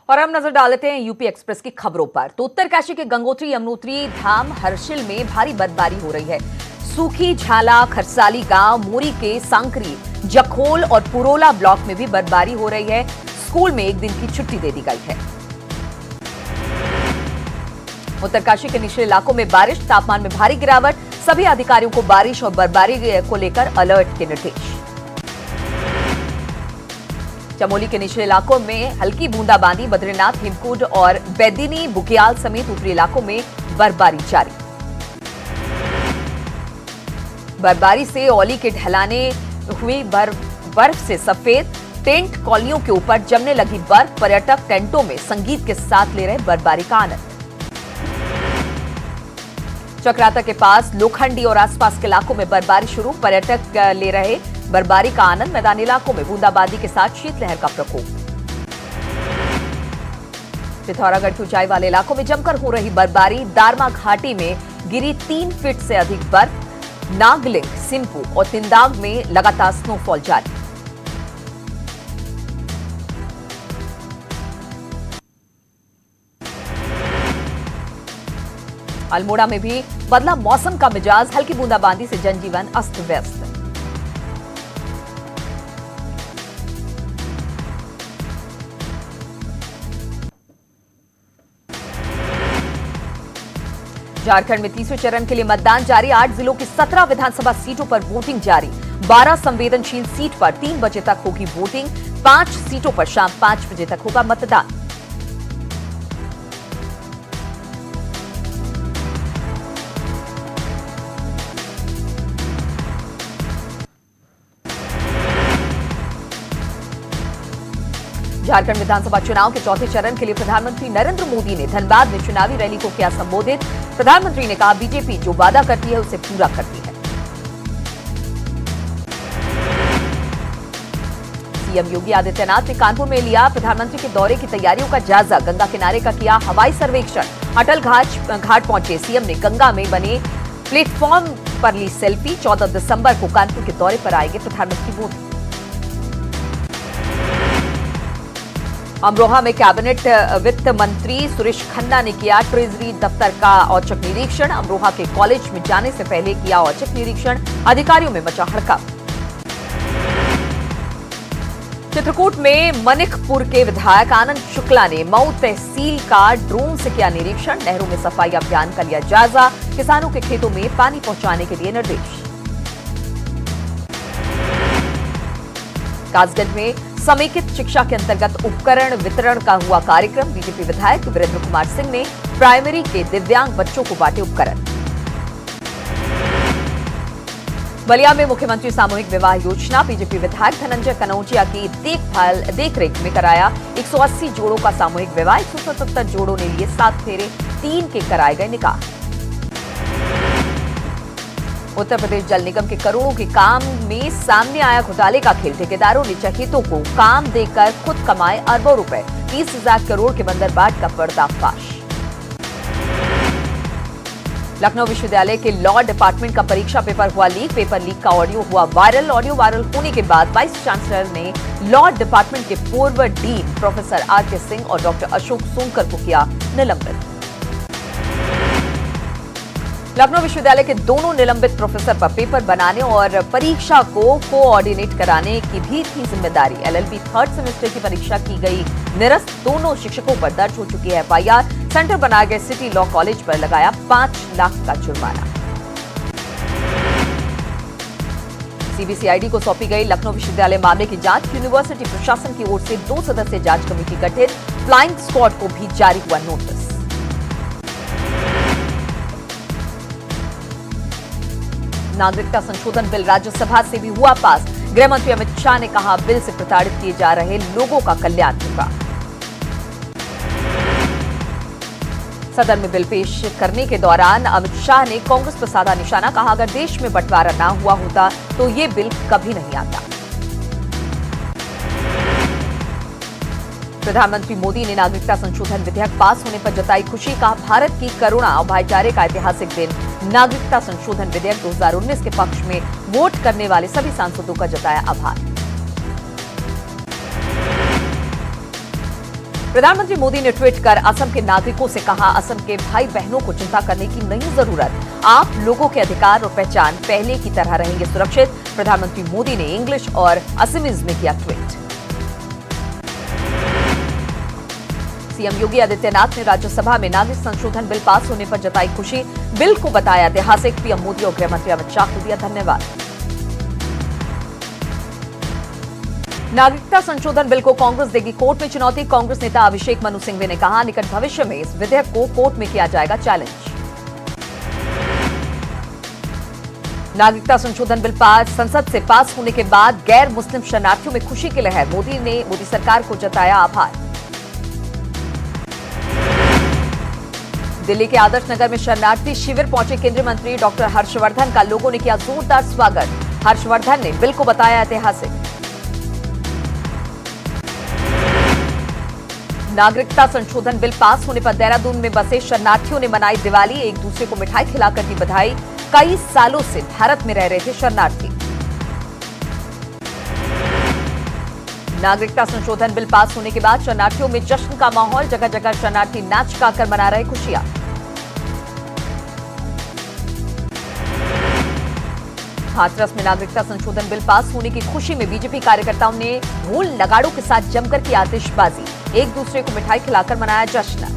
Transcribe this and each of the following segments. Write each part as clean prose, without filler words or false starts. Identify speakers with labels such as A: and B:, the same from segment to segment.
A: और हम नजर डालते हैं यूपी एक्सप्रेस की खबरों पर। तो उत्तरकाशी के गंगोत्री यमुनोत्री धाम हर्षिल में भारी बर्फबारी हो रही है। सूखी झाला खरसाली गांव, मोरी के सांकरी, जखोल और पुरोला ब्लॉक में भी बर्फबारी हो रही है। स्कूल में एक दिन की छुट्टी दे दी गई है। उत्तरकाशी के निचले इलाकों में बारिश, तापमान में भारी गिरावट। सभी अधिकारियों को बारिश और बर्फबारी को लेकर अलर्ट के निर्देश। चमोली के निचले इलाकों में हल्की बूंदाबांदी, बद्रीनाथ, हिमकुंड और बेदिनी, बुग्याल समेत ऊपरी इलाकों में बर्फबारी जारी। बर्फबारी से औली के ढलाने हुई बर्फ से सफेद टेंट कॉलोनियों के ऊपर जमने लगी बर्फ। पर्यटक टेंटों में संगीत के साथ ले रहे बर्फबारी का आनंद। चक्राता के पास लोखंडी और आसपास के इलाकों में बर्फबारी शुरू। पर्यटक ले रहे बर्फबारी का आनंद। मैदानी इलाकों में बूंदाबांदी के साथ शीतलहर का प्रकोप। पिथौरागढ़ की ऊंचाई वाले इलाकों में जमकर हो रही बर्फबारी। दारमा घाटी में गिरी 3 फीट से अधिक बर्फ। नागलिंग, सिंपू और तिंदाग में लगातार स्नोफॉल जारी। अल्मोड़ा में भी बदला मौसम का मिजाज। हल्की बूंदाबांदी से जनजीवन अस्त व्यस्त। झारखंड में तीसरे चरण के लिए मतदान जारी। 8 जिलों की 17 विधानसभा सीटों पर वोटिंग जारी। 12 संवेदनशील सीट पर 3 बजे तक होगी वोटिंग। 5 सीटों पर शाम 5 बजे तक होगा मतदान। झारखंड विधानसभा चुनाव के चौथे चरण के लिए प्रधानमंत्री नरेंद्र मोदी ने धनबाद में चुनावी रैली को किया संबोधित। प्रधानमंत्री ने कहा, बीजेपी जो वादा करती है उसे पूरा करती है। सीएम योगी आदित्यनाथ ने कानपुर में लिया प्रधानमंत्री के दौरे की तैयारियों का जायजा। गंगा किनारे का किया हवाई सर्वेक्षण। अटल घाट पहुंचे सीएम ने गंगा में बने प्लेटफॉर्म पर ली सेल्फी। 14 दिसंबर को कानपुर के दौरे पर आएंगे प्रधानमंत्री मोदी। अमरोहा में कैबिनेट वित्त मंत्री सुरेश खन्ना ने किया ट्रेजरी दफ्तर का औचक निरीक्षण। अमरोहा के कॉलेज में जाने से पहले किया औचक निरीक्षण। अधिकारियों में मचा हड़कंप। चित्रकूट में मनिकपुर के विधायक आनंद शुक्ला ने मऊ तहसील का ड्रोन से किया निरीक्षण। नहरों में सफाई अभियान का लिया जायजा। किसानों के खेतों में पानी पहुंचाने के दिए निर्देश। कासगंज में समेकित शिक्षा के अंतर्गत उपकरण वितरण का हुआ कार्यक्रम। बीजेपी विधायक वीरेंद्र कुमार सिंह ने प्राइमरी के दिव्यांग बच्चों को बांटे उपकरण। बलिया में मुख्यमंत्री सामूहिक विवाह योजना। बीजेपी विधायक धनंजय कनौजिया की देखरेख में कराया 180 जोड़ों का सामूहिक विवाह। 177 जोड़ों ने लिए 7 फेरे, 3 के कराए गए निकाह। उत्तर प्रदेश जल निगम के करोड़ों के काम में सामने आया घोटाले का खेल। ठेकेदारों ने चहेतों को काम देकर खुद कमाए अरबों रुपए। 30,000 करोड़ के बंदरबाट का पर्दाफाश। लखनऊ विश्वविद्यालय के लॉ डिपार्टमेंट का परीक्षा पेपर हुआ लीक। पेपर लीक का ऑडियो हुआ वायरल। ऑडियो वायरल होने के बाद वाइस चांसलर ने लॉ डिपार्टमेंट के पूर्व डीन प्रोफेसर आर.के. सिंह और डॉक्टर अशोक सोनकर को किया निलंबित। लखनऊ विश्वविद्यालय के दोनों निलंबित प्रोफेसर पर पेपर बनाने और परीक्षा को कोऑर्डिनेट कराने की भी थी जिम्मेदारी। एलएलबी 3rd सेमेस्टर की परीक्षा की गई निरस्त। दोनों शिक्षकों पर दर्ज हो चुकी है एफआईआर। सेंटर बनाए गए सिटी लॉ कॉलेज पर लगाया 5 लाख का जुर्माना। सीबीसीआईडी को सौंपी गई लखनऊ विश्वविद्यालय मामले की जांच। यूनिवर्सिटी प्रशासन की ओर से 2 सदस्यीय जांच कमेटी गठित। फ्लाइंग स्क्वाड को भी जारी हुआ नोटिस। नागरिकता संशोधन बिल राज्यसभा से भी हुआ पास। गृह मंत्री अमित शाह ने कहा, बिल से प्रताड़ित किए जा रहे लोगों का कल्याण होगा। सदन में बिल पेश करने के दौरान अमित शाह ने कांग्रेस पर साधा निशाना। कहा, अगर देश में बंटवारा ना हुआ होता तो ये बिल कभी नहीं आता। प्रधानमंत्री मोदी ने नागरिकता संशोधन विधेयक पास होने पर जताई खुशी। कहा, भारत की करुणा और भाईचारे का ऐतिहासिक दिन। नागरिकता संशोधन विधेयक 2019 के पक्ष में वोट करने वाले सभी सांसदों का जताया आभार। प्रधानमंत्री मोदी ने ट्वीट कर असम के नागरिकों से कहा, असम के भाई बहनों को चिंता करने की नहीं जरूरत। आप लोगों के अधिकार और पहचान पहले की तरह रहेंगे सुरक्षित। प्रधानमंत्री मोदी ने इंग्लिश और असमीज में किया ट्वीट। सीएम योगी आदित्यनाथ ने राज्यसभा में नागरिक संशोधन बिल पास होने पर जताई खुशी। बिल को बताया ऐतिहासिक। पीएम मोदी और गृह मंत्री अमित शाह को दिया धन्यवाद। नागरिकता संशोधन बिल को कांग्रेस देगी कोर्ट में चुनौती। कांग्रेस नेता अभिषेक मनु सिंघवी ने कहा, निकट भविष्य में इस विधेयक को कोर्ट में किया जाएगा चैलेंज। नागरिकता संशोधन बिल संसद से पास होने के बाद गैर मुस्लिम शरणार्थियों में खुशी की लहर। मोदी सरकार को जताया आभार। दिल्ली के आदर्श नगर में शरणार्थी शिविर पहुंचे केंद्रीय मंत्री डॉक्टर हर्षवर्धन का लोगों ने किया जोरदार स्वागत। हर्षवर्धन ने बिल को बताया ऐतिहासिक। नागरिकता संशोधन बिल पास होने पर देहरादून में बसे शरणार्थियों ने मनाई दिवाली। एक दूसरे को मिठाई खिलाकर दी बधाई। कई सालों से भारत में रह रहे थे शरणार्थी। नागरिकता संशोधन बिल पास होने के बाद शरणार्थियों में जश्न का माहौल। जगह जगह शरणार्थी नाच गाकर मना रहे खुशियां। हाथरस में नागरिकता संशोधन बिल पास होने की खुशी में बीजेपी कार्यकर्ताओं ने ढोल नगाड़ों के साथ जमकर की आतिशबाजी। एक दूसरे को मिठाई खिलाकर मनाया जश्न।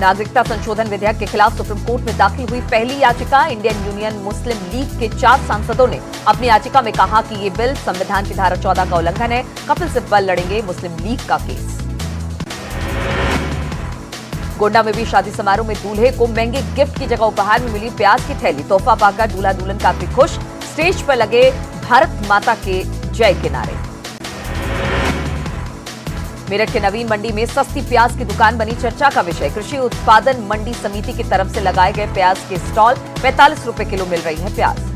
A: नागरिकता संशोधन विधेयक के खिलाफ सुप्रीम कोर्ट में दाखिल हुई पहली याचिका। इंडियन यूनियन मुस्लिम लीग के 4 सांसदों ने अपनी याचिका में कहा कि ये बिल संविधान की धारा 14 का उल्लंघन है। कपिल सिब्बल लड़ेंगे मुस्लिम लीग का केस। गोंडा में भी शादी समारोह में दूल्हे को महंगे गिफ्ट की जगह उपहार में मिली प्याज की थैली। तोहफा पाकर दूल्हा दुल्हन काफी खुश। स्टेज पर लगे भारत माता के जय के नारे। मेरठ के नवीन मंडी में सस्ती प्याज की दुकान बनी चर्चा का विषय। कृषि उत्पादन मंडी समिति की तरफ से लगाए गए प्याज के स्टॉल। 45 रुपए किलो मिल रही है प्याज।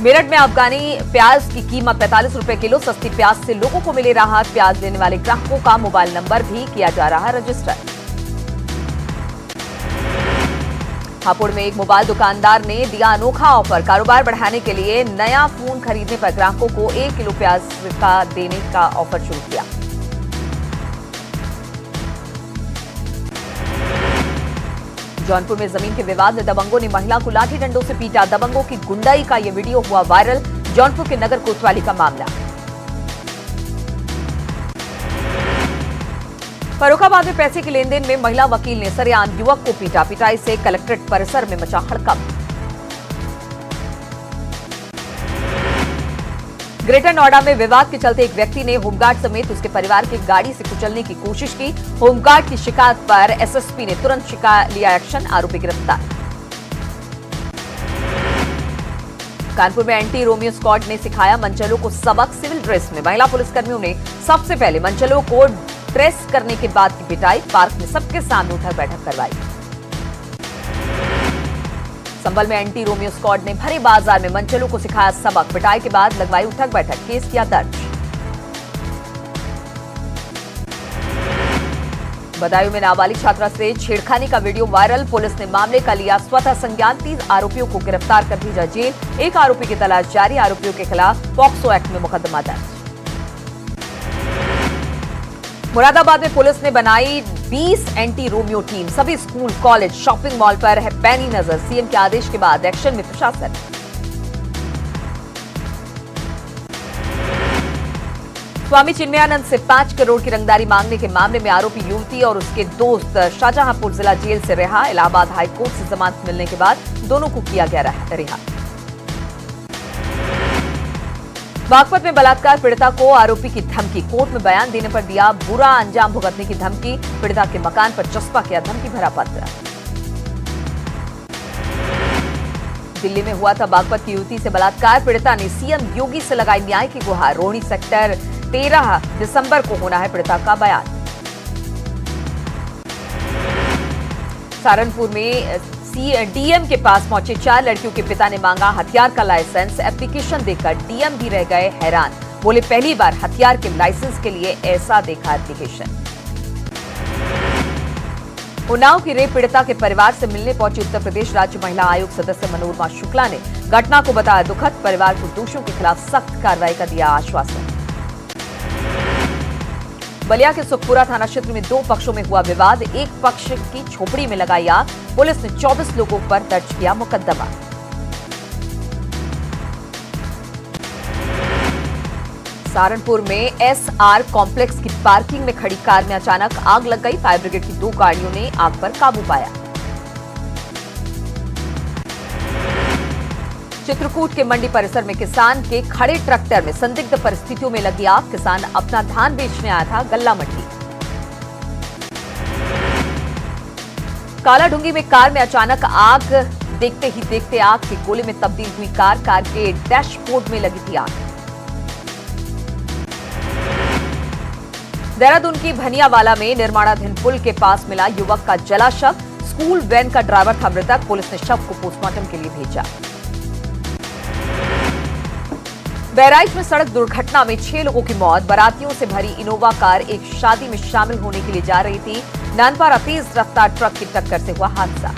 A: मेरठ में अफगानी प्याज की कीमत 45 रुपए किलो। सस्ती प्याज से लोगों को मिले राहत। प्याज लेने वाले ग्राहकों का मोबाइल नंबर भी किया जा रहा है रजिस्टर। हापुड़ में एक मोबाइल दुकानदार ने दिया अनोखा ऑफर। कारोबार बढ़ाने के लिए नया फोन खरीदने पर ग्राहकों को 1 किलो प्याज का देने का ऑफर शुरू किया। जौनपुर में जमीन के विवाद में दबंगों ने महिला को लाठी डंडों से पीटा। दबंगों की गुंडाई का यह वीडियो हुआ वायरल। जौनपुर के नगर कोतवाली का मामला। फर्रुखाबाद में पैसे के लेन देन में महिला वकील ने सरेआम युवक को पीटा। पिटाई से कलेक्ट्रेट परिसर में मचा हड़कंप। ग्रेटर नोएडा में विवाद के चलते एक व्यक्ति ने होमगार्ड समेत उसके परिवार की गाड़ी से कुचलने की कोशिश की। होमगार्ड की शिकायत पर एसएसपी ने तुरंत लिया एक्शन। आरोपी गिरफ्तार। कानपुर में एंटी रोमियो स्क्वाड ने सिखाया मंचलों को सबक। सिविल ड्रेस में महिला पुलिसकर्मियों ने सबसे पहले मंचलों को ड्रेस करने के बाद की पिटाई। पार्क में सबके सामने उठक बैठक करवाई। संभल में एंटी रोमियो स्क्वाड ने भरे बाजार में मंचलों को सिखाया सबक। पिटाई के बाद लगवाई उठक बैठक। केस किया दर्ज। बदायूं में नाबालिग छात्रा से छेड़खानी का वीडियो वायरल। पुलिस ने मामले का लिया स्वतः संज्ञान। 30 आरोपियों को गिरफ्तार कर भेजा जेल। एक आरोपी की तलाश जारी। आरोपियों के खिलाफ पॉक्सो एक्ट में मुकदमा दर्ज। मुरादाबाद में पुलिस ने बनाई 20 एंटी रोमियो टीम। सभी स्कूल, कॉलेज, शॉपिंग मॉल पर है पैनी नजर। सीएम के आदेश के बाद एक्शन में प्रशासन। स्वामी चिन्मयानंद से 5 करोड़ की रंगदारी मांगने के मामले में आरोपी युवती और उसके दोस्त शाहजहांपुर जिला जेल से रिहा। इलाहाबाद हाईकोर्ट से जमानत मिलने के बाद दोनों को किया गया रिहा। बागपत में बलात्कार पीड़िता को आरोपी की धमकी। कोर्ट में बयान देने पर दिया बुरा अंजाम भुगतने की धमकी। पीड़िता के मकान पर चस्पा किया धमकी भरा पत्र। दिल्ली में हुआ था बागपत की युवती से बलात्कार। पीड़िता ने सीएम योगी से लगाई न्याय की गुहार। रोहिणी सेक्टर 13 दिसंबर को होना है पीड़िता का बयान। सहारनपुर में डीएम के पास पहुंचे 4 लड़कियों के पिता ने मांगा हथियार का लाइसेंस। एप्लीकेशन देकर डीएम भी रह गए हैरान। बोले पहली बार हथियार के लाइसेंस के लिए ऐसा देखा एप्लीकेशन। उन्नाव की रेप पीड़िता के परिवार से मिलने पहुंची उत्तर प्रदेश राज्य महिला आयोग सदस्य मनोरमा शुक्ला ने घटना को बताया दुखद। परिवार को दोषियों के खिलाफ सख्त कार्रवाई का दिया आश्वासन। बलिया के सुखपुरा थाना क्षेत्र में दो पक्षों में हुआ विवाद। एक पक्ष की झोपड़ी में लगाई आग। पुलिस ने 24 लोगों पर दर्ज किया मुकदमा। सहारनपुर में एसआर कॉम्प्लेक्स की पार्किंग में खड़ी कार में अचानक आग लग गई। फायर ब्रिगेड की 2 गाड़ियों ने आग पर काबू पाया। चित्रकूट के मंडी परिसर में किसान के खड़े ट्रैक्टर में संदिग्ध परिस्थितियों में लगी आग। किसान अपना धान बेचने आया था गल्ला मंडी। कालाढूंगी में कार में अचानक आग। देखते ही देखते आग के गोले में तब्दील हुई कार। कार के डैशबोर्ड में लगी थी आग। देहरादून की भनियावाला में निर्माणाधीन पुल के पास मिला युवक का जला शव। स्कूल वैन का ड्राइवर था मृतक। पुलिस ने शव को पोस्टमार्टम के लिए भेजा। बहराइच में सड़क दुर्घटना में 6 लोगों की मौत। बारातियों से भरी इनोवा कार एक शादी में शामिल होने के लिए जा रही थी। नानपारा तेज रफ्तार ट्रक की टक्कर से हुआ हादसा।